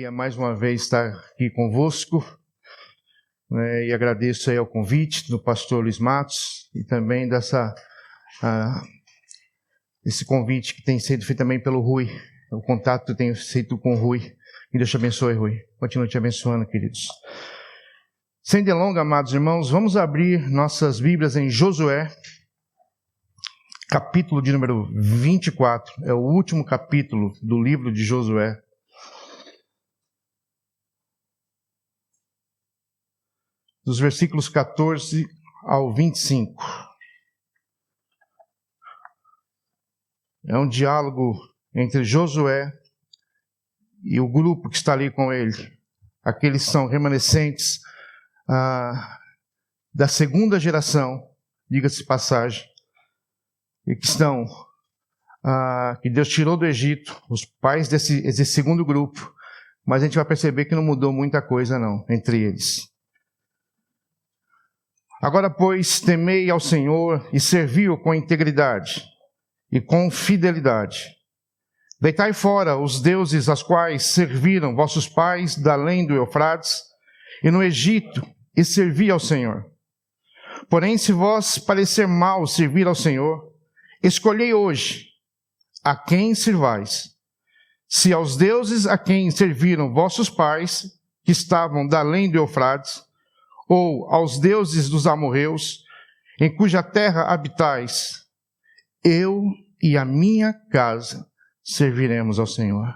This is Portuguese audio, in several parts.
alegria mais uma vez estar aqui convosco, né, e agradeço aí ao convite do pastor Luiz Matos e também esse convite que tem sido feito também pelo Rui, o contato que eu tenho feito com o Rui. Que Deus te abençoe, Rui. Continue te abençoando, queridos. Sem delongas, amados irmãos, vamos abrir nossas Bíblias em Josué, capítulo de número 24, é o último capítulo do livro de Josué. Dos versículos 14 ao 25. É um diálogo entre Josué e o grupo que está ali com ele. Aqueles são remanescentes da segunda geração, diga-se de passagem, e que estão, que Deus tirou do Egito, os pais desse segundo grupo, mas a gente vai perceber que não mudou muita coisa não, entre eles. Agora, pois, temei ao Senhor e servi-o com integridade e com fidelidade. Deitai fora os deuses aos quais serviram vossos pais da além do Eufrates e no Egito, e servi ao Senhor. Porém, se vos parecer mal servir ao Senhor, escolhei hoje a quem servais. Se aos deuses a quem serviram vossos pais, que estavam da além do Eufrates, ou aos deuses dos amorreus, em cuja terra habitais, eu e a minha casa serviremos ao Senhor.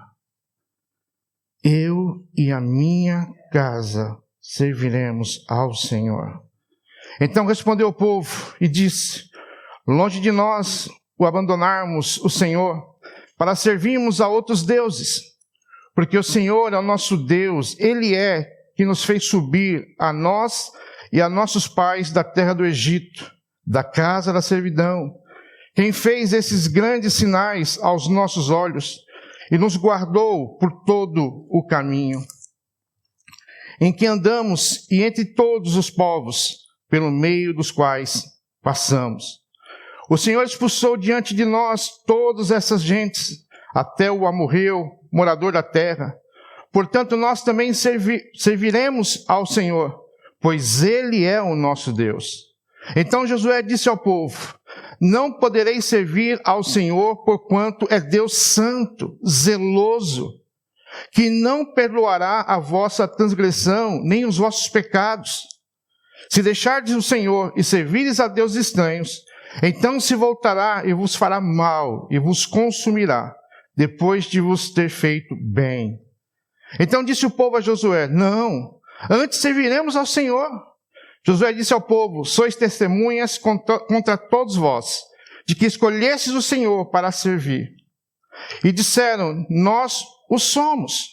Eu e a minha casa serviremos ao Senhor. Então respondeu o povo e disse: longe de nós o abandonarmos o Senhor, para servirmos a outros deuses, porque o Senhor é o nosso Deus, Ele é que nos fez subir a nós e a nossos pais da terra do Egito, da casa da servidão, quem fez esses grandes sinais aos nossos olhos e nos guardou por todo o caminho em que andamos e entre todos os povos pelo meio dos quais passamos. O Senhor expulsou diante de nós todas essas gentes, até o amorreu, morador da terra. Portanto, nós também serviremos ao Senhor, pois Ele é o nosso Deus. Então Josué disse ao povo: não podereis servir ao Senhor, porquanto é Deus santo, zeloso, que não perdoará a vossa transgressão, nem os vossos pecados. Se deixardes o Senhor e servires a deuses estranhos, então se voltará e vos fará mal, e vos consumirá, depois de vos ter feito bem. Então disse o povo a Josué: não, antes serviremos ao Senhor. Josué disse ao povo: sois testemunhas contra todos vós, de que escolhestes o Senhor para servir. E disseram: nós o somos.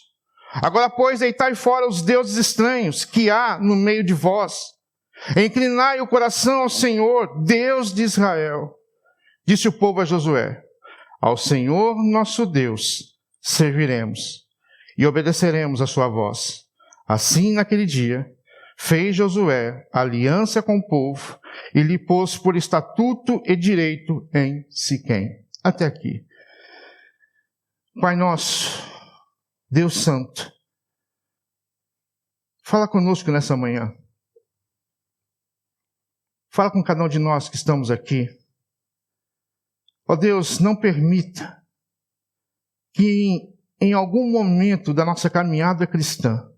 Agora, pois, deitai fora os deuses estranhos que há no meio de vós. Inclinai o coração ao Senhor, Deus de Israel. Disse o povo a Josué: ao Senhor nosso Deus serviremos e obedeceremos a sua voz. Assim, naquele dia, fez Josué aliança com o povo e lhe pôs por estatuto e direito em Siquém. Até aqui. Pai nosso, Deus Santo, fala conosco nessa manhã. Fala com cada um de nós que estamos aqui. Ó Deus, não permita que em algum momento da nossa caminhada cristã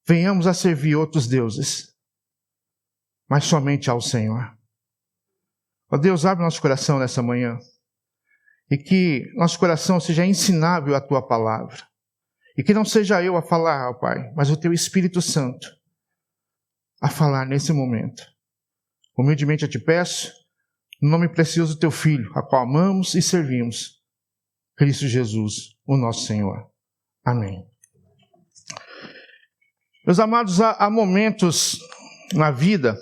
venhamos a servir outros deuses, mas somente ao Senhor. Ó Deus, abre nosso coração nessa manhã e que nosso coração seja ensinável à Tua palavra. E que não seja eu a falar, ó Pai, mas o Teu Espírito Santo a falar nesse momento. Humildemente eu te peço, no nome precioso do Teu Filho, a qual amamos e servimos, Cristo Jesus, o nosso Senhor. Amém. Meus amados, há momentos na vida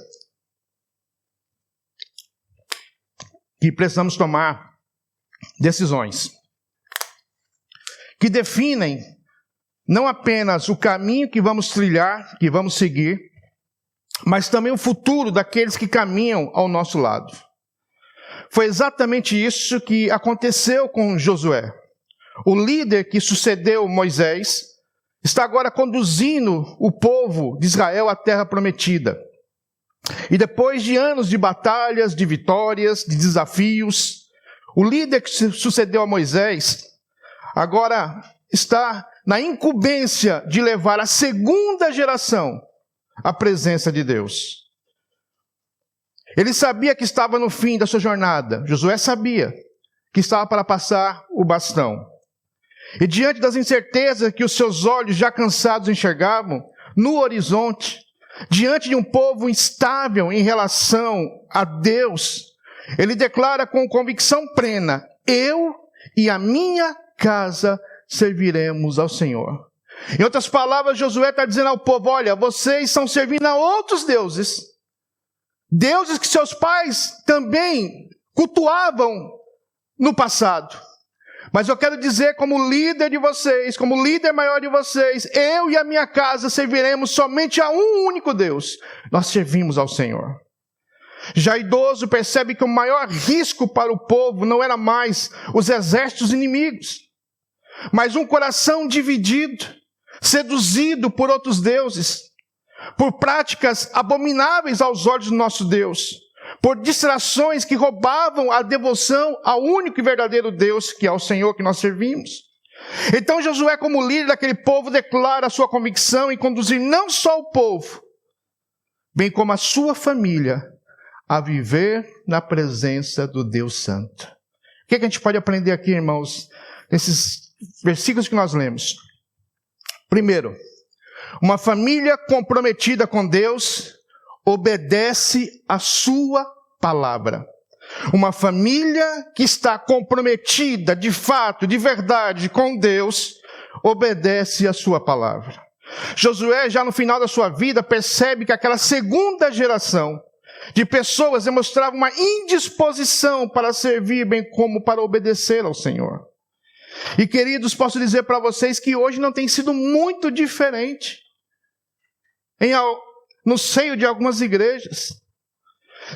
que precisamos tomar decisões que definem não apenas o caminho que vamos trilhar, que vamos seguir, mas também o futuro daqueles que caminham ao nosso lado. Foi exatamente isso que aconteceu com Josué. O líder que sucedeu Moisés está agora conduzindo o povo de Israel à terra prometida. E depois de anos de batalhas, de vitórias, de desafios, o líder que sucedeu a Moisés agora está na incumbência de levar a segunda geração à presença de Deus. Ele sabia que estava no fim da sua jornada. Josué sabia que estava para passar o bastão. E diante das incertezas que os seus olhos já cansados enxergavam no horizonte, diante de um povo instável em relação a Deus, ele declara com convicção plena: eu e a minha casa serviremos ao Senhor. Em outras palavras, Josué está dizendo ao povo: olha, vocês estão servindo a outros deuses, deuses que seus pais também cultuavam no passado. Mas eu quero dizer, como líder de vocês, como líder maior de vocês, eu e a minha casa serviremos somente a um único Deus. Nós servimos ao Senhor. Já idoso percebe que o maior risco para o povo não era mais os exércitos inimigos, mas um coração dividido, seduzido por outros deuses, por práticas abomináveis aos olhos do nosso Deus, por distrações que roubavam a devoção ao único e verdadeiro Deus, que é o Senhor que nós servimos. Então Josué, como líder daquele povo, declara a sua convicção em conduzir não só o povo, bem como a sua família, a viver na presença do Deus Santo. O que a gente pode aprender aqui, irmãos, nesses versículos que nós lemos? Primeiro, uma família comprometida com Deus obedece a sua palavra. Uma família que está comprometida de fato, de verdade com Deus, obedece a sua palavra. Josué, já no final da sua vida, percebe que aquela segunda geração de pessoas demonstrava uma indisposição para servir, bem como para obedecer ao Senhor. E queridos, posso dizer para vocês que hoje não tem sido muito diferente no seio de algumas igrejas.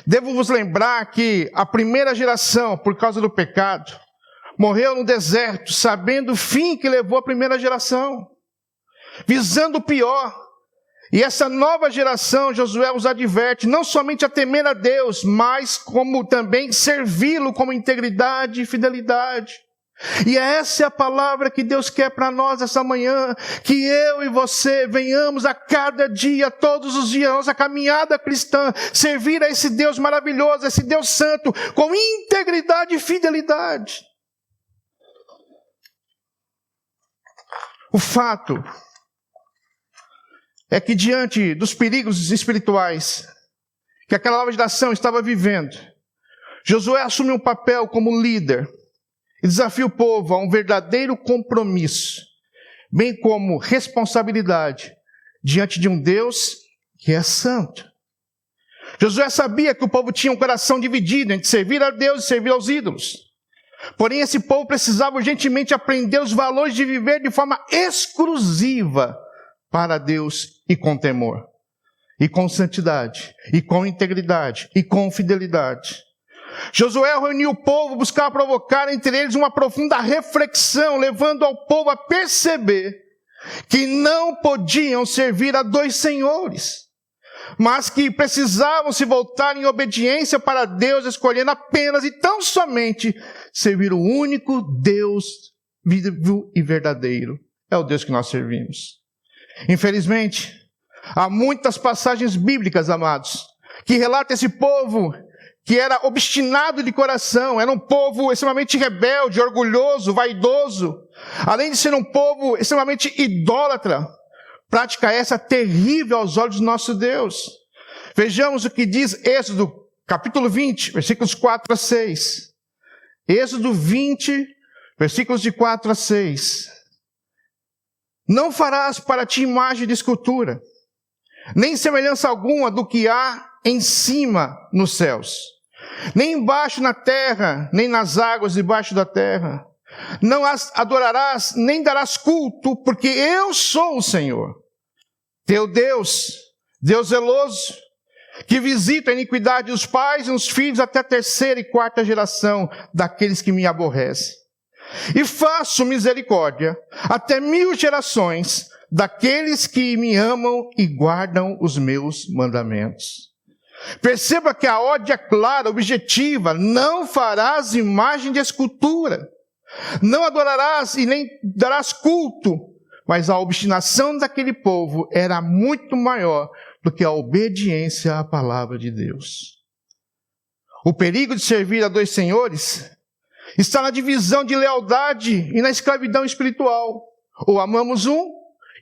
Devo vos lembrar que a primeira geração, por causa do pecado, morreu no deserto, sabendo o fim que levou a primeira geração, visando o pior. E essa nova geração, Josué os adverte, não somente a temer a Deus, mas como também servi-lo com integridade e fidelidade. E essa é a palavra que Deus quer para nós essa manhã, que eu e você venhamos a cada dia, todos os dias, nossa caminhada cristã, servir a esse Deus maravilhoso, esse Deus santo, com integridade e fidelidade. O fato é que diante dos perigos espirituais que aquela nova geração estava vivendo, Josué assume um papel como líder e desafia o povo a um verdadeiro compromisso, bem como responsabilidade diante de um Deus que é santo. Josué sabia que o povo tinha um coração dividido entre servir a Deus e servir aos ídolos. Porém, esse povo precisava urgentemente aprender os valores de viver de forma exclusiva para Deus e com temor, e com santidade, e com integridade, e com fidelidade. Josué reuniu o povo, buscava provocar entre eles uma profunda reflexão, levando ao povo a perceber que não podiam servir a dois senhores, mas que precisavam se voltar em obediência para Deus, escolhendo apenas e tão somente servir o único Deus vivo e verdadeiro. É o Deus que nós servimos. Infelizmente, há muitas passagens bíblicas, amados, que relatam esse povo que era obstinado de coração, era um povo extremamente rebelde, orgulhoso, vaidoso, além de ser um povo extremamente idólatra, prática essa terrível aos olhos do nosso Deus. Vejamos o que diz Êxodo, capítulo 20, versículos 4 a 6. Êxodo 20, versículos de 4 a 6. Não farás para ti imagem de escultura, nem semelhança alguma do que há em cima nos céus, nem embaixo na terra, nem nas águas debaixo da terra. Não as adorarás, nem darás culto, porque eu sou o Senhor, teu Deus, Deus zeloso, que visita a iniquidade dos pais e dos filhos até a terceira e quarta geração daqueles que me aborrecem. E faço misericórdia até 1000 gerações daqueles que me amam e guardam os meus mandamentos. Perceba que a ordem é clara, objetiva: não farás imagem de escultura, não adorarás e nem darás culto. Mas a obstinação daquele povo era muito maior do que a obediência à palavra de Deus. O perigo de servir a dois senhores está na divisão de lealdade e na escravidão espiritual. Ou amamos um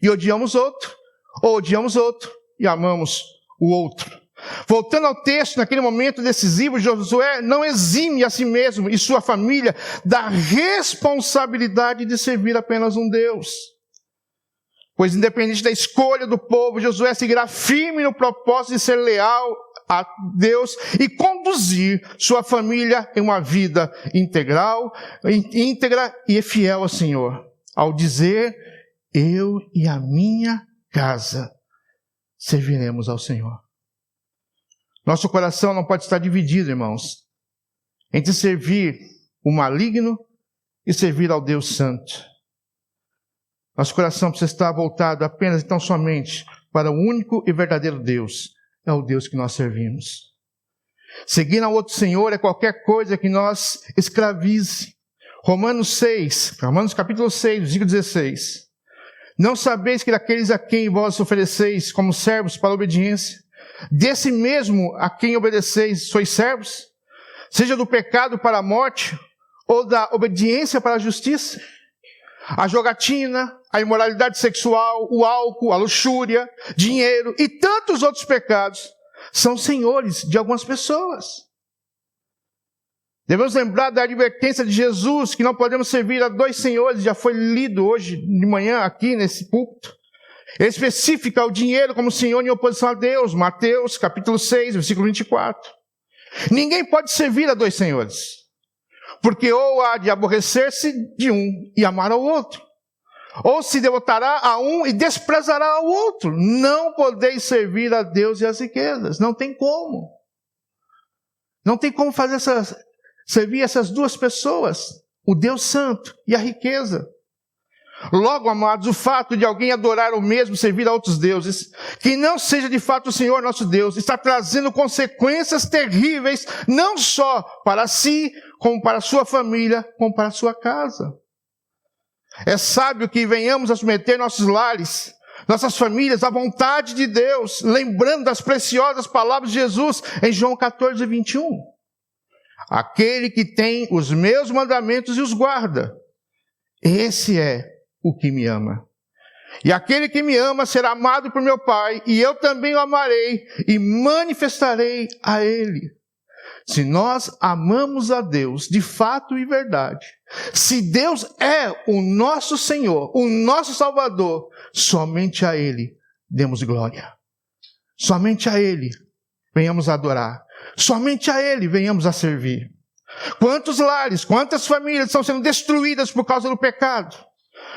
e odiamos outro, ou odiamos outro e amamos o outro. Voltando ao texto, naquele momento decisivo, Josué não exime a si mesmo e sua família da responsabilidade de servir apenas um Deus. Pois independente da escolha do povo, Josué seguirá firme no propósito de ser leal a Deus e conduzir sua família em uma vida íntegra e fiel ao Senhor. Ao dizer: eu e a minha casa serviremos ao Senhor. Nosso coração não pode estar dividido, irmãos, entre servir o maligno e servir ao Deus Santo. Nosso coração precisa estar voltado apenas e tão somente para o único e verdadeiro Deus. É o Deus que nós servimos. Seguir ao outro Senhor é qualquer coisa que nos escravize. Romanos capítulo 6, versículo 16. Não sabeis que daqueles a quem vós ofereceis como servos para a obediência, desse mesmo a quem obedeceis sois servos, seja do pecado para a morte, ou da obediência para a justiça? A jogatina, a imoralidade sexual, o álcool, a luxúria, dinheiro e tantos outros pecados são senhores de algumas pessoas. Devemos lembrar da advertência de Jesus, que não podemos servir a dois senhores, já foi lido hoje de manhã aqui nesse púlpito. Ele especifica o dinheiro como senhor em oposição a Deus, Mateus capítulo 6, versículo 24. Ninguém pode servir a dois senhores, porque ou há de aborrecer-se de um e amar ao outro, ou se devotará a um e desprezará ao outro. Não podeis servir a Deus e às riquezas. Não tem como. Não tem como servir essas duas pessoas, o Deus Santo e a riqueza. Logo, amados, o fato de alguém adorar o mesmo, servir a outros deuses, que não seja de fato o Senhor nosso Deus, está trazendo consequências terríveis, não só para si, como para a sua família, como para a sua casa. É sábio que venhamos a submeter nossos lares, nossas famílias à vontade de Deus, lembrando das preciosas palavras de Jesus em João 14, 21. Aquele que tem os meus mandamentos e os guarda, esse é o que me ama. E aquele que me ama será amado por meu Pai, e eu também o amarei e manifestarei a ele. Se nós amamos a Deus de fato e verdade, se Deus é o nosso Senhor, o nosso Salvador, somente a Ele demos glória. Somente a Ele venhamos adorar. Somente a Ele venhamos a servir. Quantos lares, quantas famílias estão sendo destruídas por causa do pecado?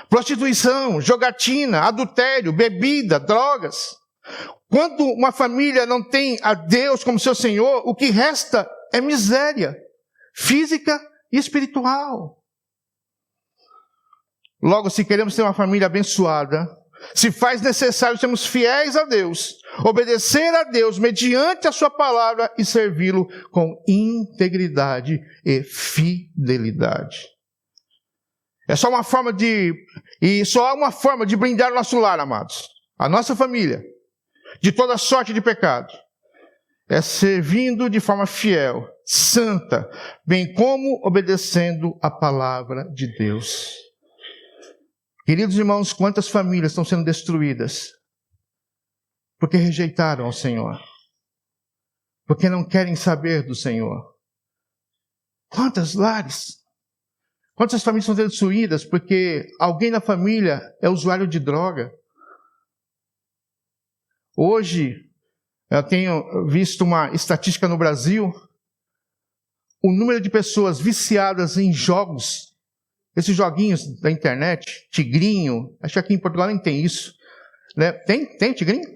Prostituição, jogatina, adultério, bebida, drogas. Quando uma família não tem a Deus como seu Senhor, o que resta é miséria física e espiritual. Logo, se queremos ter uma família abençoada, se faz necessário sermos fiéis a Deus, obedecer a Deus mediante a sua palavra e servi-lo com integridade e fidelidade. Só há uma forma de blindar o nosso lar, amados, a nossa família, de toda sorte de pecado. É servindo de forma fiel, santa, bem como obedecendo a palavra de Deus. Queridos irmãos, quantas famílias estão sendo destruídas porque rejeitaram ao Senhor, porque não querem saber do Senhor. Quantos lares, quantas famílias estão sendo destruídas porque alguém na família é usuário de droga. Hoje, eu tenho visto uma estatística no Brasil, o número de pessoas viciadas em jogos, esses joguinhos da internet, tigrinho, acho que aqui em Portugal nem tem isso, né? Tem tigrinho?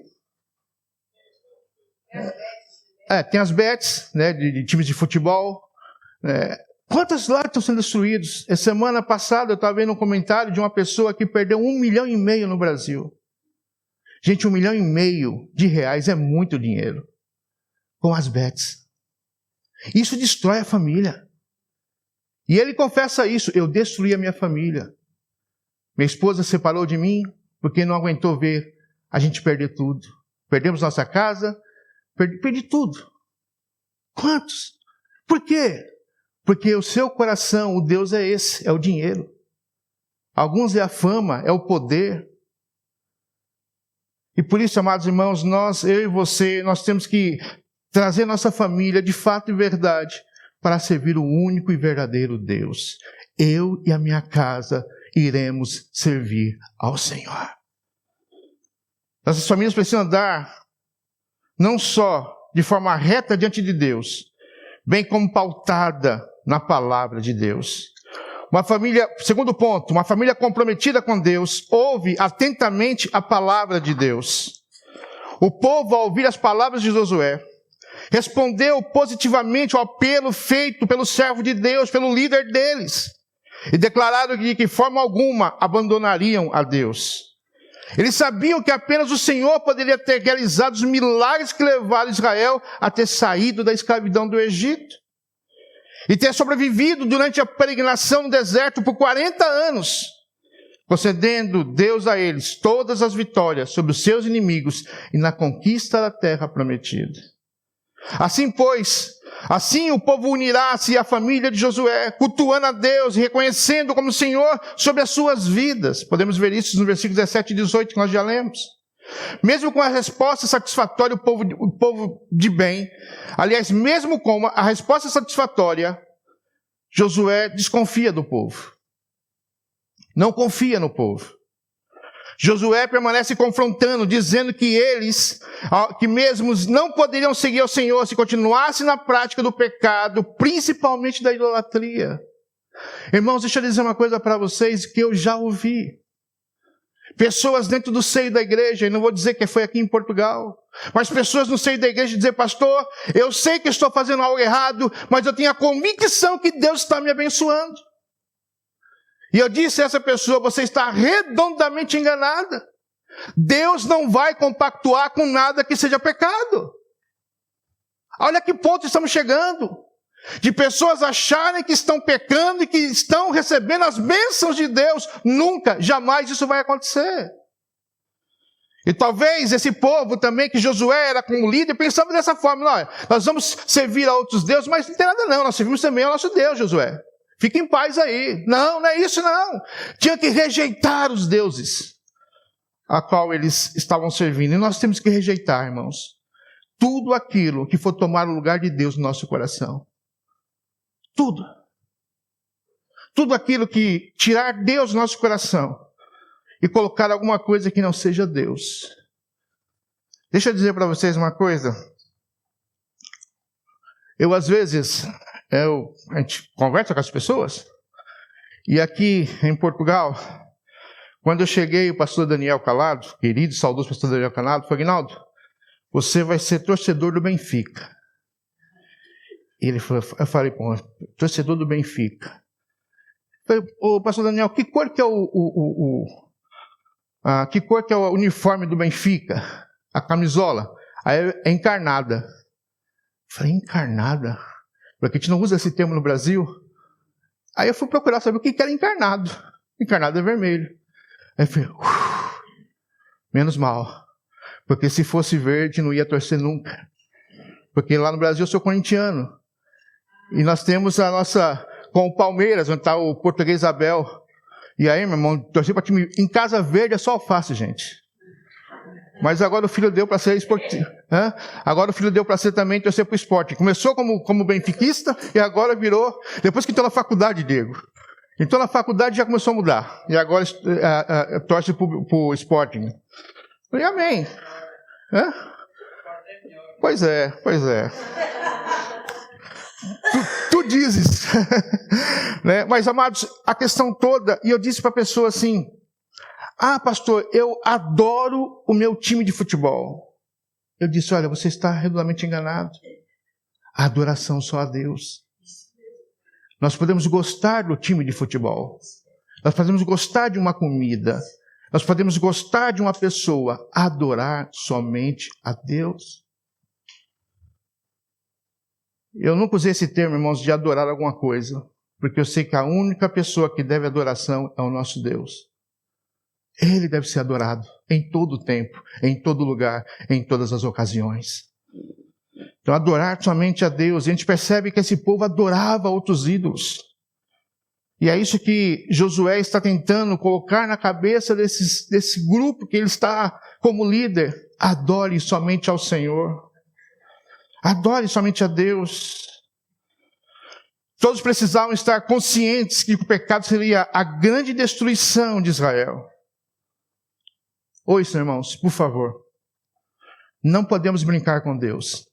Tem as bets, né, de times de futebol. Quantos lares estão sendo destruídos? Semana passada eu estava vendo um comentário de uma pessoa que perdeu 1,5 milhão no Brasil. Gente, R$1,5 milhão é muito dinheiro. Com as bets. Isso destrói a família. E ele confessa isso. Eu destruí a minha família. Minha esposa separou de mim porque não aguentou ver a gente perder tudo. Perdemos nossa casa, perdi tudo. Quantos? Por quê? Porque o seu coração, o Deus é esse, é o dinheiro. Alguns é a fama, é o poder. E por isso, amados irmãos, eu e você, nós temos que trazer nossa família de fato e verdade para servir o único e verdadeiro Deus. Eu e a minha casa iremos servir ao Senhor. Nossas famílias precisam andar não só de forma reta diante de Deus, bem como pautada na palavra de Deus. Uma família, segundo ponto, uma família comprometida com Deus, ouve atentamente a palavra de Deus. O povo, ao ouvir as palavras de Josué, respondeu positivamente ao apelo feito pelo servo de Deus, pelo líder deles, e declararam que de forma alguma abandonariam a Deus. Eles sabiam que apenas o Senhor poderia ter realizado os milagres que levaram Israel a ter saído da escravidão do Egito e ter sobrevivido durante a peregrinação no deserto por 40 anos, concedendo Deus a eles todas as vitórias sobre os seus inimigos e na conquista da terra prometida. Assim, pois, assim o povo unirá-se à família de Josué, cultuando a Deus e reconhecendo como Senhor sobre as suas vidas. Podemos ver isso no versículo 17 e 18 que nós já lemos. Mesmo com a resposta satisfatória, o povo de bem, aliás, mesmo com a resposta satisfatória, Josué desconfia do povo. Não confia no povo. Josué permanece confrontando, dizendo que eles, que mesmos não poderiam seguir ao Senhor se continuassem na prática do pecado, principalmente da idolatria. Irmãos, deixa eu dizer uma coisa para vocês que eu já ouvi. Pessoas dentro do seio da igreja, e não vou dizer que foi aqui em Portugal, mas pessoas no seio da igreja dizer, pastor, eu sei que estou fazendo algo errado, mas eu tenho a convicção que Deus está me abençoando. E eu disse a essa pessoa, você está redondamente enganada. Deus não vai compactuar com nada que seja pecado. Olha a que ponto estamos chegando. De pessoas acharem que estão pecando e que estão recebendo as bênçãos de Deus. Nunca, jamais isso vai acontecer. E talvez esse povo também, que Josué era como líder, pensava dessa forma, nós vamos servir a outros deuses, mas não tem nada não, nós servimos também ao nosso Deus, Josué. Fique em paz aí. Não é isso não. Tinha que rejeitar os deuses a qual eles estavam servindo. E nós temos que rejeitar, irmãos, tudo aquilo que for tomar o lugar de Deus no nosso coração. Tudo. Tudo aquilo que tirar Deus do nosso coração e colocar alguma coisa que não seja Deus. Deixa eu dizer para vocês uma coisa. Eu, às vezes, a gente conversa com as pessoas, e aqui em Portugal, quando eu cheguei, o pastor Daniel Calado, querido e saudoso pastor Daniel Calado, falou, Aguinaldo, você vai ser torcedor do Benfica. Ele falou, eu falei, pô, torcedor do Benfica. Eu falei, ô pastor Daniel, que cor que é que cor que é o uniforme do Benfica? A camisola? Aí é encarnada. Eu falei, encarnada? Porque a gente não usa esse termo no Brasil. Aí eu fui procurar saber o que era encarnado. Encarnado é vermelho. Aí eu falei, menos mal. Porque se fosse verde, não ia torcer nunca. Porque lá no Brasil eu sou corintiano. E nós temos a nossa, com o Palmeiras, onde está o português Abel. E aí, meu irmão, torcer para time em casa verde é só alface, gente. Mas agora o filho deu para ser esportivo. Agora o filho deu para ser também torcer para o esporte. Começou como benfiquista e agora virou, depois que entrou na faculdade, Diego. Entrou na faculdade já começou a mudar. E agora torce para o Sporting. E amém. Pois é. Tu dizes. Né? Mas, amados, a questão toda, e eu disse para a pessoa assim, pastor, eu adoro o meu time de futebol. Eu disse, olha, você está redondamente enganado. A adoração só a Deus. Nós podemos gostar do time de futebol. Nós podemos gostar de uma comida. Nós podemos gostar de uma pessoa, adorar somente a Deus. Eu nunca usei esse termo, irmãos, de adorar alguma coisa, porque eu sei que a única pessoa que deve adoração é o nosso Deus. Ele deve ser adorado em todo o tempo, em todo lugar, em todas as ocasiões. Então, adorar somente a Deus. E a gente percebe que esse povo adorava outros ídolos. E é isso que Josué está tentando colocar na cabeça desse grupo que ele está como líder. Adore somente ao Senhor. Adore somente a Deus. Todos precisavam estar conscientes que o pecado seria a grande destruição de Israel. Ouçam, irmãos, por favor. Não podemos brincar com Deus.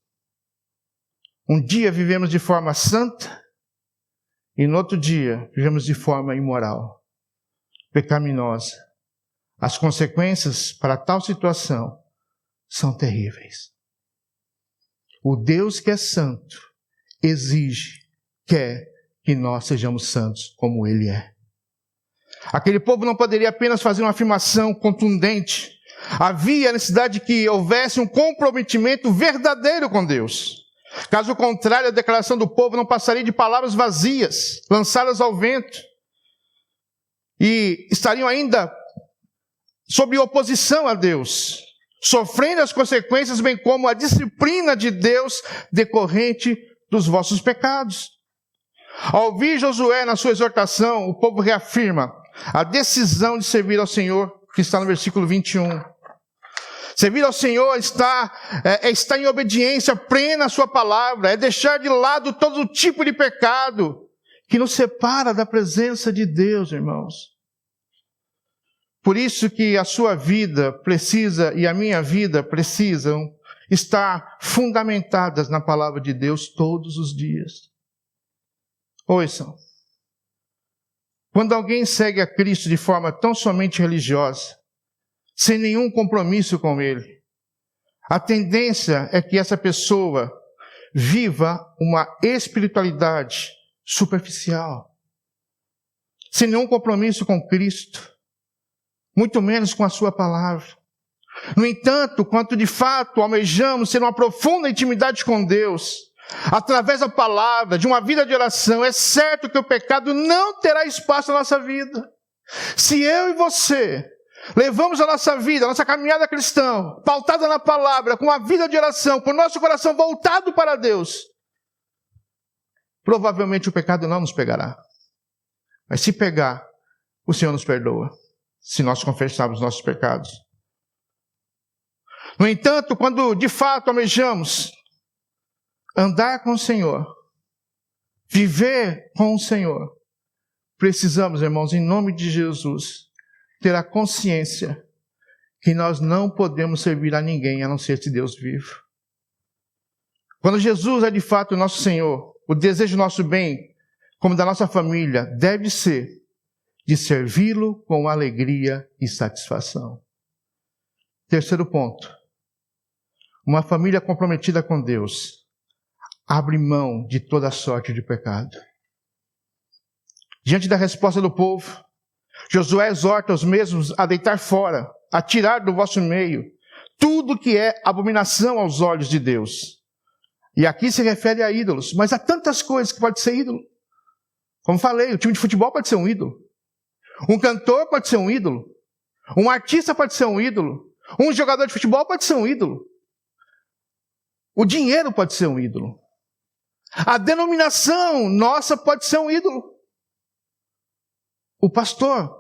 Um dia vivemos de forma santa e no outro dia vivemos de forma imoral, pecaminosa. As consequências para tal situação são terríveis. O Deus que é santo exige, quer que nós sejamos santos como Ele é. Aquele povo não poderia apenas fazer uma afirmação contundente. Havia a necessidade de que houvesse um comprometimento verdadeiro com Deus. Caso contrário, a declaração do povo não passaria de palavras vazias, lançadas ao vento. E estariam ainda sob oposição a Deus, sofrendo as consequências, bem como a disciplina de Deus decorrente dos vossos pecados. Ao ouvir Josué na sua exortação, o povo reafirma a decisão de servir ao Senhor, que está no versículo 21. Servir ao Senhor está em obediência plena à sua palavra, é deixar de lado todo tipo de pecado que nos separa da presença de Deus, irmãos. Por isso que a sua vida precisa e a minha vida precisam estar fundamentadas na palavra de Deus todos os dias. Ouçam. Quando alguém segue a Cristo de forma tão somente religiosa, sem nenhum compromisso com Ele, a tendência é que essa pessoa viva uma espiritualidade superficial, sem nenhum compromisso com Cristo, muito menos com a sua palavra. No entanto, quanto de fato almejamos ter uma profunda intimidade com Deus, através da palavra, de uma vida de oração, é certo que o pecado não terá espaço na nossa vida. Se eu e você levamos a nossa vida, a nossa caminhada cristã, pautada na palavra, com uma vida de oração, com o nosso coração voltado para Deus, provavelmente o pecado não nos pegará. Mas se pegar, o Senhor nos perdoa, se nós confessarmos nossos pecados. No entanto, quando de fato almejamos andar com o Senhor, viver com o Senhor, precisamos, irmãos, em nome de Jesus, ter a consciência que nós não podemos servir a ninguém a não ser esse Deus vivo. Quando Jesus é de fato o nosso Senhor, o desejo do nosso bem, como da nossa família, deve ser de servi-lo com alegria e satisfação. Terceiro ponto. Uma família comprometida com Deus abre mão de toda sorte de pecado. Diante da resposta do povo, Josué exorta os mesmos a deitar fora, a tirar do vosso meio tudo que é abominação aos olhos de Deus. E aqui se refere a ídolos, mas há tantas coisas que pode ser ídolo. Como falei, o time de futebol pode ser um ídolo. Um cantor pode ser um ídolo. Um artista pode ser um ídolo. Um jogador de futebol pode ser um ídolo. O dinheiro pode ser um ídolo. A denominação nossa pode ser um ídolo. O pastor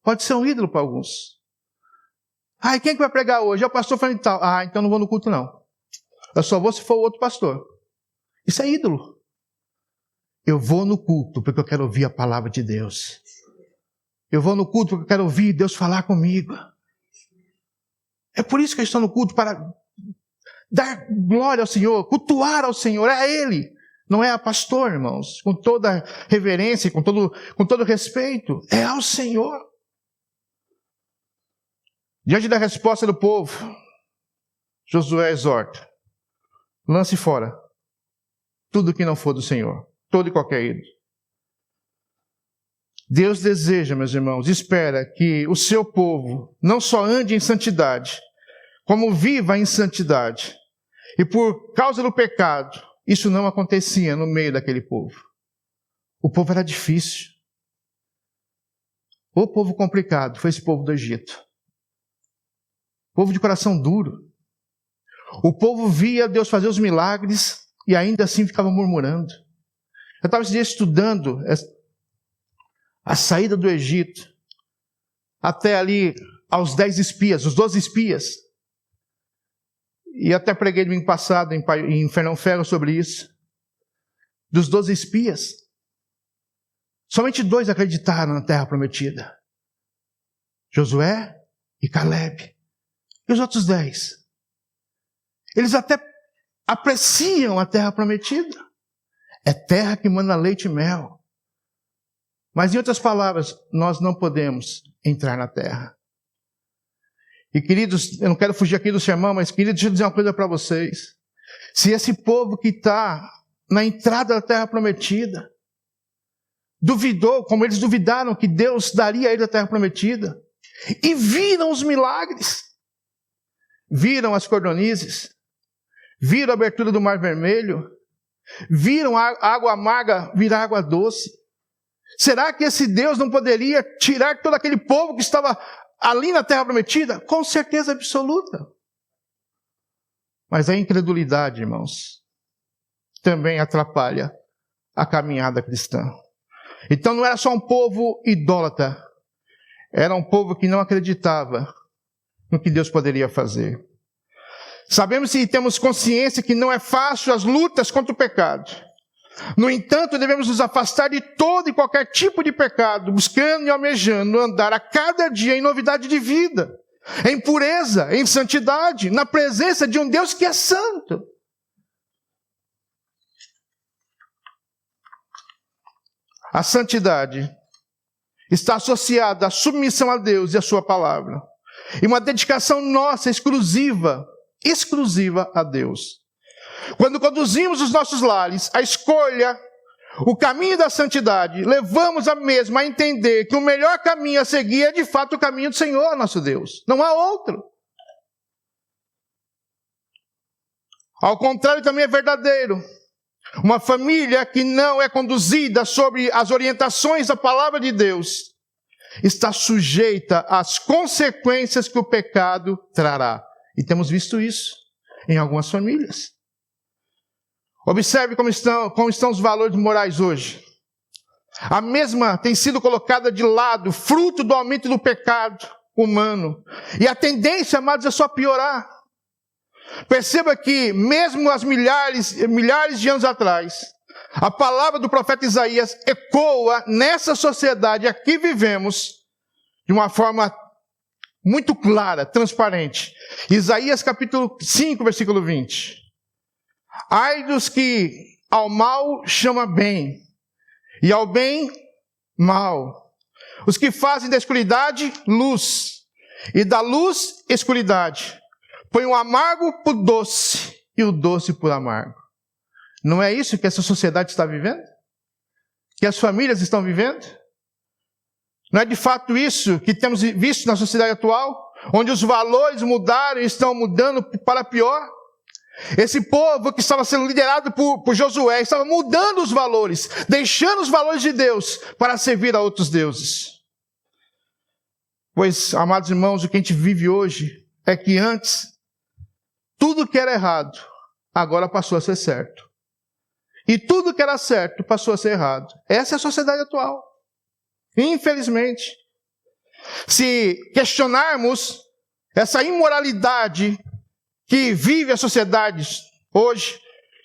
pode ser um ídolo para alguns. E quem que vai pregar hoje? É o pastor falando tal. Então não vou no culto não. Eu só vou se for o outro pastor. Isso é ídolo. Eu vou no culto porque eu quero ouvir a palavra de Deus. Eu vou no culto porque eu quero ouvir Deus falar comigo. É por isso que eu estou no culto, para dar glória ao Senhor, cultuar ao Senhor, é a Ele. Não é a pastor, irmãos, com toda reverência, com todo respeito, é ao Senhor. Diante da resposta do povo, Josué exorta: lance fora tudo que não for do Senhor, todo e qualquer ídolo. Deus deseja, meus irmãos, espera que o seu povo não só ande em santidade, como viva em santidade. E por causa do pecado, isso não acontecia no meio daquele povo. O povo era difícil. O povo complicado foi esse povo do Egito. Povo de coração duro. O povo via Deus fazer os milagres e ainda assim ficava murmurando. Eu estava esse dia estudando a saída do Egito até ali aos 10 espias, os 12 espias. E até preguei domingo passado em Fernão Ferro sobre isso. Dos 12 espias, somente 2 acreditaram na terra prometida. Josué e Calebe. E os outros 10? Eles até apreciam a terra prometida. É terra que manda leite e mel. Mas, em outras palavras, nós não podemos entrar na terra. E, queridos, eu não quero fugir aqui do sermão, mas, queridos, deixa eu dizer uma coisa para vocês. Se esse povo que está na entrada da terra prometida duvidou, como eles duvidaram que Deus daria a eles a terra prometida, e viram os milagres, viram as cordonizes, viram a abertura do Mar Vermelho, viram a água amarga virar água doce. Será que esse Deus não poderia tirar todo aquele povo que estava ali na terra prometida? Com certeza absoluta. Mas a incredulidade, irmãos, também atrapalha a caminhada cristã. Então não era só um povo idólatra, era um povo que não acreditava no que Deus poderia fazer. Sabemos e temos consciência que não é fácil as lutas contra o pecado. No entanto, devemos nos afastar de todo e qualquer tipo de pecado, buscando e almejando andar a cada dia em novidade de vida, em pureza, em santidade, na presença de um Deus que é santo. A santidade está associada à submissão a Deus e à sua palavra, e uma dedicação nossa exclusiva a Deus. Quando conduzimos os nossos lares à escolha, o caminho da santidade, levamos a mesma a entender que o melhor caminho a seguir é de fato o caminho do Senhor, nosso Deus. Não há outro. Ao contrário, também é verdadeiro. Uma família que não é conduzida sobre as orientações da palavra de Deus está sujeita às consequências que o pecado trará. E temos visto isso em algumas famílias. Observe como estão os valores morais hoje. A mesma tem sido colocada de lado, fruto do aumento do pecado humano. E a tendência, amados, é só piorar. Perceba que, mesmo as milhares de anos atrás, a palavra do profeta Isaías ecoa nessa sociedade a que vivemos de uma forma muito clara, transparente. Isaías capítulo 5, versículo 20. Ai dos que ao mal chama bem, e ao bem, mal. Os que fazem da escuridade, luz, e da luz, escuridade. Põe o amargo por doce, e o doce por amargo. Não é isso que essa sociedade está vivendo? Que as famílias estão vivendo? Não é de fato isso que temos visto na sociedade atual? Onde os valores mudaram e estão mudando para pior? Esse povo que estava sendo liderado por Josué estava mudando os valores, deixando os valores de Deus para servir a outros deuses. Pois, amados irmãos, o que a gente vive hoje é que antes, tudo que era errado, agora passou a ser certo. E tudo que era certo passou a ser errado. Essa é a sociedade atual. Infelizmente. Se questionarmos essa imoralidade que vive a sociedade hoje,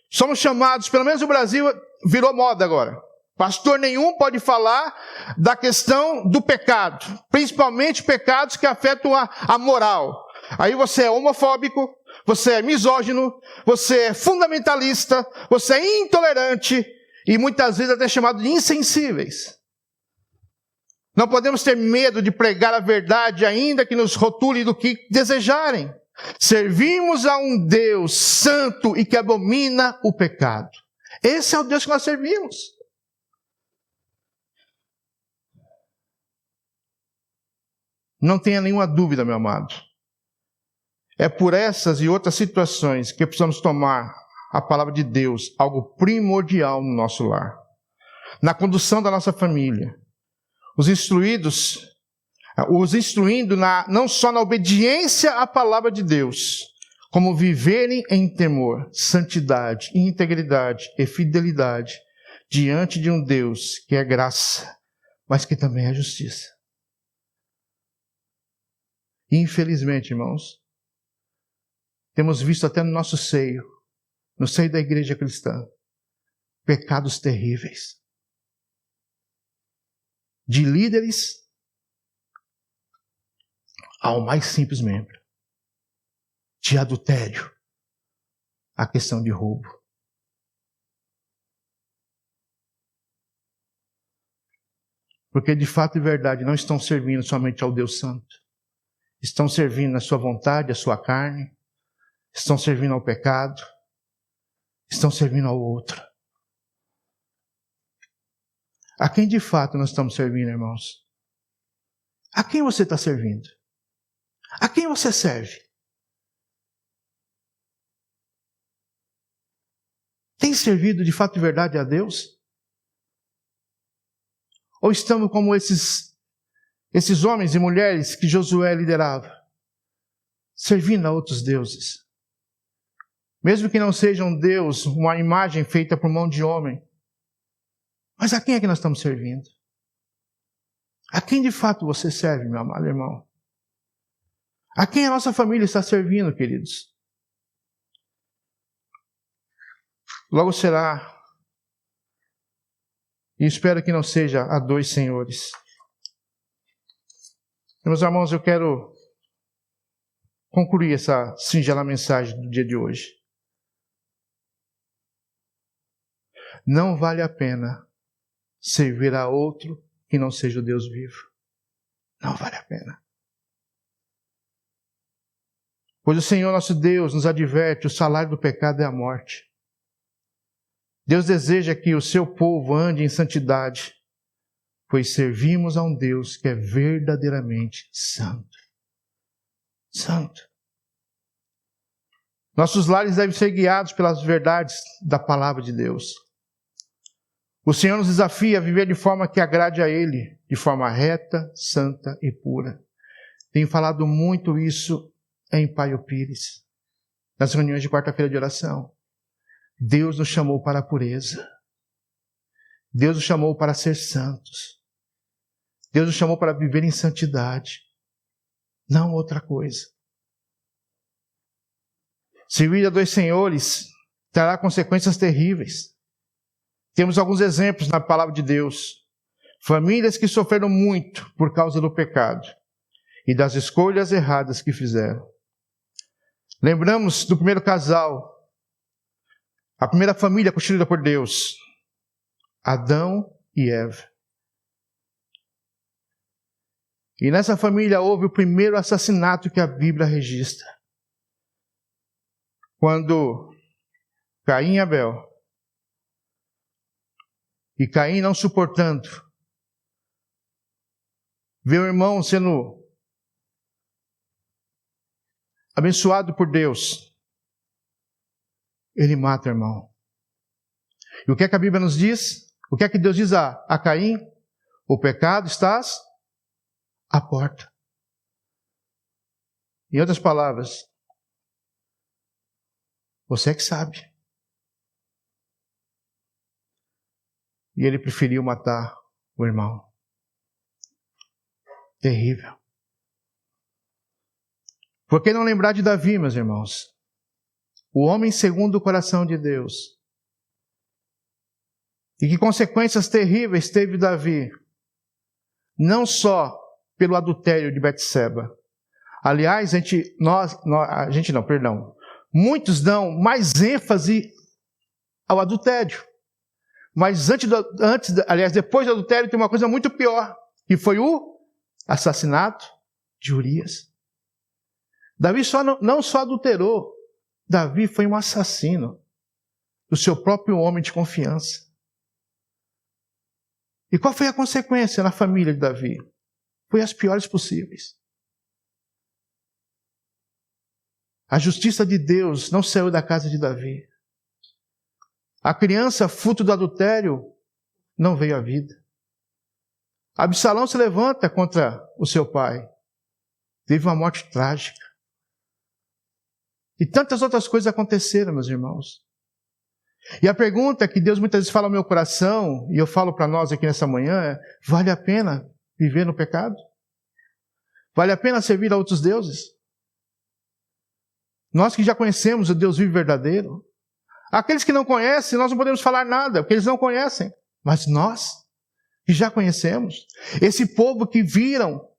somos chamados, pelo menos no Brasil, virou moda agora. Pastor nenhum pode falar da questão do pecado, principalmente pecados que afetam a moral. Aí você é homofóbico, você é misógino, você é fundamentalista, você é intolerante e muitas vezes até chamado de insensíveis. Não podemos ter medo de pregar a verdade, ainda que nos rotule do que desejarem. Servimos a um Deus santo e que abomina o pecado. Esse é o Deus que nós servimos. Não tenha nenhuma dúvida, meu amado. É por essas e outras situações que precisamos tomar a palavra de Deus algo primordial no nosso lar, na condução da nossa família. Os instruindo não só na obediência à palavra de Deus, como viverem em temor, santidade, integridade e fidelidade diante de um Deus que é graça, mas que também é justiça. Infelizmente, irmãos, temos visto até no nosso seio, no seio da igreja cristã, pecados terríveis de líderes ao mais simples membro, de adultério, a questão de roubo. Porque de fato e verdade não estão servindo somente ao Deus Santo. Estão servindo a sua vontade, a sua carne. Estão servindo ao pecado. Estão servindo ao outro. A quem de fato nós estamos servindo, irmãos? A quem você está servindo? A quem você serve? Tem servido de fato e verdade a Deus? Ou estamos como esses homens e mulheres que Josué liderava, servindo a outros deuses? Mesmo que não seja um Deus, uma imagem feita por mão de homem. Mas a quem é que nós estamos servindo? A quem de fato você serve, meu amado irmão? A quem a nossa família está servindo, queridos? Logo será, e espero que não seja a dois senhores. Meus irmãos, eu quero concluir essa singela mensagem do dia de hoje. Não vale a pena servir a outro que não seja o Deus vivo. Não vale a pena. Pois o Senhor nosso Deus nos adverte, o salário do pecado é a morte. Deus deseja que o seu povo ande em santidade, pois servimos a um Deus que é verdadeiramente santo. Santo. Nossos lares devem ser guiados pelas verdades da palavra de Deus. O Senhor nos desafia a viver de forma que agrade a Ele, de forma reta, santa e pura. Tenho falado muito isso em Paio Pires, nas reuniões de quarta-feira de oração. Deus nos chamou para a pureza. Deus nos chamou para ser santos. Deus nos chamou para viver em santidade. Não outra coisa. Servir a dois senhores trará consequências terríveis. Temos alguns exemplos na palavra de Deus. Famílias que sofreram muito por causa do pecado e das escolhas erradas que fizeram. Lembramos do primeiro casal, a primeira família constituída por Deus, Adão e Eva. E nessa família houve o primeiro assassinato que a Bíblia registra. Quando Caim e Abel, e Caim não suportando, vê o irmão sendo abençoado por Deus, ele mata o irmão. E o que é que a Bíblia nos diz? O que é que Deus diz a Caim? O pecado está à porta. Em outras palavras, você é que sabe. E ele preferiu matar o irmão. Terrível. Por que não lembrar de Davi, meus irmãos? O homem segundo o coração de Deus. E que consequências terríveis teve Davi? Não só pelo adultério de Betseba. Aliás, muitos dão mais ênfase ao adultério. Mas depois do adultério tem uma coisa muito pior, que foi o assassinato de Urias. Davi não só adulterou, Davi foi um assassino do seu próprio homem de confiança. E qual foi a consequência na família de Davi? Foi as piores possíveis. A justiça de Deus não saiu da casa de Davi. A criança, fruto do adultério, não veio à vida. Absalão se levanta contra o seu pai. Teve uma morte trágica. E tantas outras coisas aconteceram, meus irmãos. E a pergunta que Deus muitas vezes fala ao meu coração, e eu falo para nós aqui nessa manhã, é: vale a pena viver no pecado? Vale a pena servir a outros deuses? Nós que já conhecemos o Deus vivo e verdadeiro. Aqueles que não conhecem, nós não podemos falar nada, porque eles não conhecem. Mas nós, que já conhecemos, esse povo que viram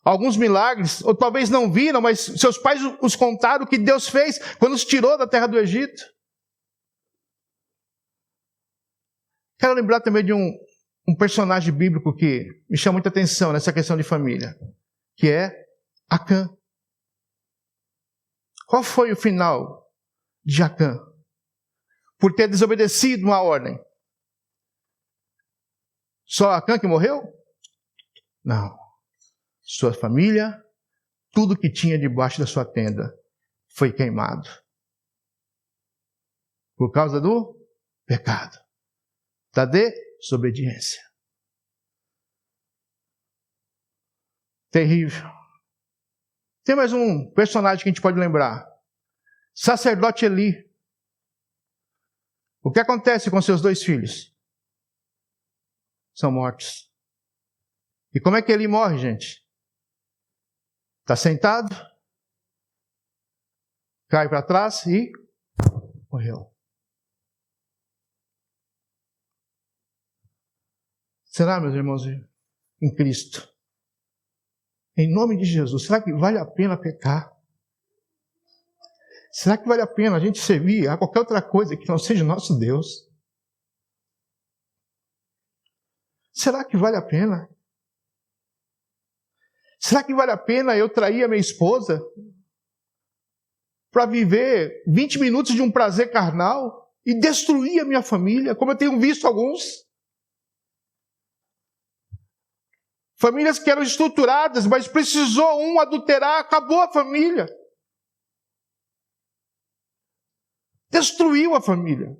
alguns milagres, ou talvez não viram, mas seus pais os contaram o que Deus fez quando os tirou da terra do Egito. Quero lembrar também de um personagem bíblico que me chama muita atenção nessa questão de família, que é Acã. Qual foi o final de Acã? Por ter desobedecido uma ordem. Só Acã que morreu? Não. Sua família, tudo que tinha debaixo da sua tenda foi queimado. Por causa do pecado, da desobediência. Terrível. Tem mais um personagem que a gente pode lembrar. Sacerdote Eli. O que acontece com seus 2 filhos? São mortos. E como é que Eli morre, gente? Está sentado, cai para trás e morreu. Será, meus irmãos, em Cristo? Em nome de Jesus, será que vale a pena pecar? Será que vale a pena a gente servir a qualquer outra coisa que não seja nosso Deus? Será que vale a pena? Será que vale a pena eu trair a minha esposa para viver 20 minutos de um prazer carnal e destruir a minha família, como eu tenho visto alguns? Famílias que eram estruturadas, mas precisou um adulterar, acabou a família. Destruiu a família.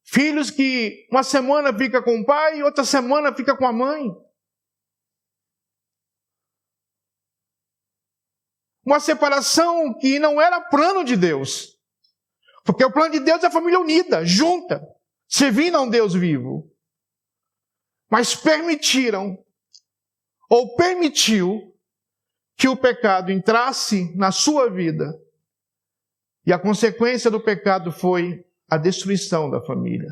Filhos que uma semana fica com o pai e outra semana fica com a mãe. Uma separação que não era plano de Deus. Porque o plano de Deus é a família unida, junta, servindo a um Deus vivo. Mas permitiram, ou permitiu, que o pecado entrasse na sua vida. E a consequência do pecado foi a destruição da família.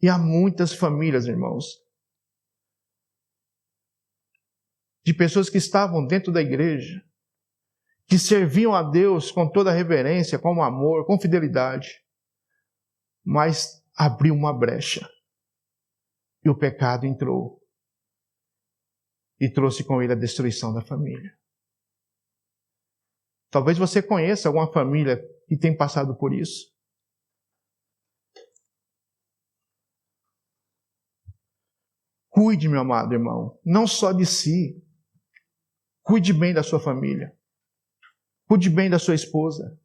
E há muitas famílias, irmãos, de pessoas que estavam dentro da igreja, que serviam a Deus com toda a reverência, com amor, com fidelidade, mas abriu uma brecha. E o pecado entrou. E trouxe com ele a destruição da família. Talvez você conheça alguma família que tem passado por isso. Cuide, meu amado irmão, não só de si. Cuide bem da sua família. Cuide bem da sua esposa.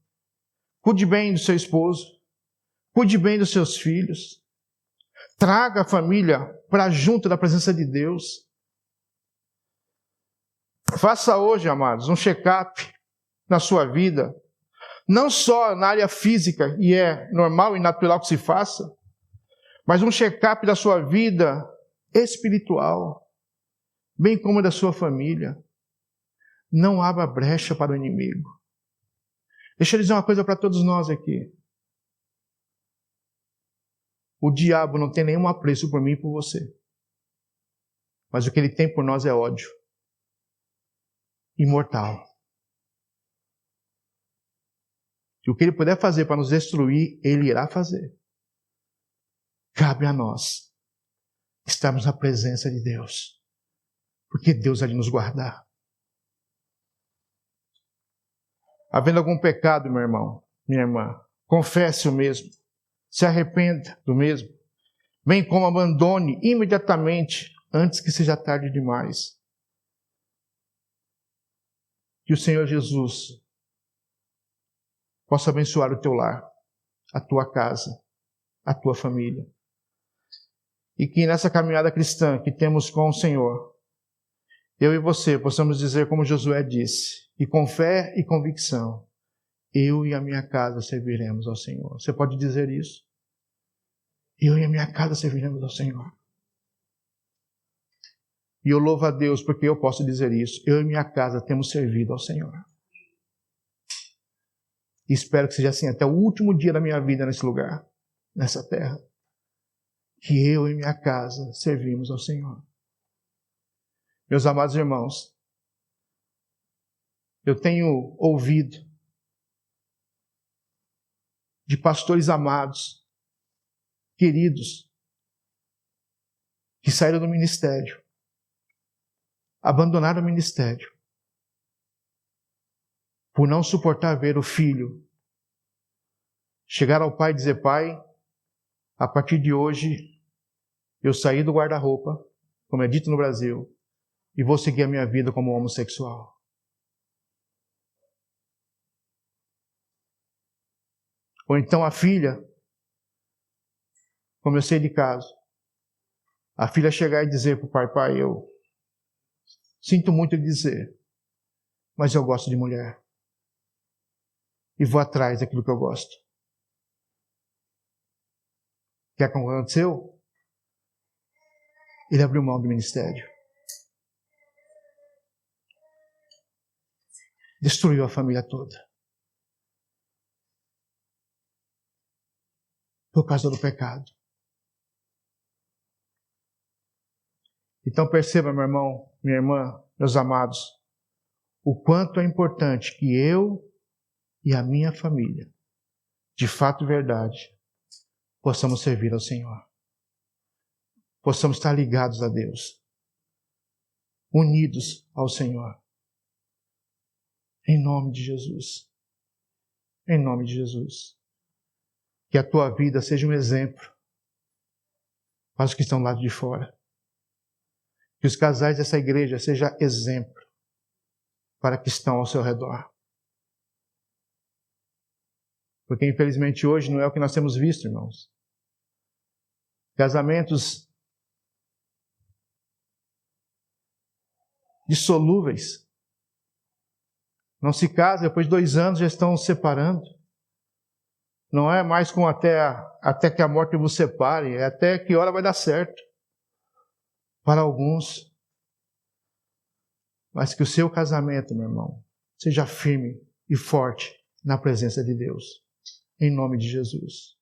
Cuide bem do seu esposo. Cuide bem dos seus filhos. Traga a família para junto da presença de Deus. Faça hoje, amados, um check-up na sua vida. Não só na área física, e é normal e natural que se faça, mas um check-up da sua vida espiritual, bem como da sua família. Não abra brecha para o inimigo. Deixa eu dizer uma coisa para todos nós aqui. O diabo não tem nenhum apreço por mim e por você. Mas o que ele tem por nós é ódio. Imortal. E o que ele puder fazer para nos destruir, ele irá fazer. Cabe a nós estarmos na presença de Deus. Porque Deus há de nos guardar. Havendo algum pecado, meu irmão, minha irmã, confesse o mesmo. Se arrependa do mesmo. Bem como abandone imediatamente, antes que seja tarde demais. que o Senhor Jesus possa abençoar o teu lar, a tua casa, a tua família. E que nessa caminhada cristã que temos com o Senhor, eu e você possamos dizer como Josué disse, e com fé e convicção, eu e a minha casa serviremos ao Senhor. Você pode dizer isso? Eu e a minha casa serviremos ao Senhor. E eu louvo a Deus porque eu posso dizer isso. Eu e minha casa temos servido ao Senhor. E espero que seja assim até o último dia da minha vida nesse lugar, nessa terra. Que eu e minha casa servimos ao Senhor. Meus amados irmãos, eu tenho ouvido de pastores amados, queridos, que saíram do ministério, abandonaram o ministério, por não suportar ver o filho chegar ao pai e dizer: pai, a partir de hoje eu saí do guarda-roupa, como é dito no Brasil, e vou seguir a minha vida como homossexual. Ou então a filha, como eu sei de caso, a filha chegar e dizer para o pai: pai, eu sinto muito lhe dizer, mas eu gosto de mulher. E vou atrás daquilo que eu gosto. Quer que aconteceu? Ele abriu mão do ministério. Destruiu a família toda. Por causa do pecado. Então perceba, meu irmão, minha irmã, meus amados, o quanto é importante que eu e a minha família, de fato e verdade, possamos servir ao Senhor. Possamos estar ligados a Deus. Unidos ao Senhor. Em nome de Jesus. Em nome de Jesus. Que a tua vida seja um exemplo para os que estão do lado de fora. Que os casais dessa igreja sejam exemplo para que estão ao seu redor. Porque infelizmente hoje não é o que nós temos visto, irmãos. Casamentos dissolúveis. Não se casam, depois de 2 anos já estão se separando. Não é mais com até que a morte vos separe, é até que hora vai dar certo. Para alguns. Mas que o seu casamento, meu irmão, seja firme e forte na presença de Deus. Em nome de Jesus.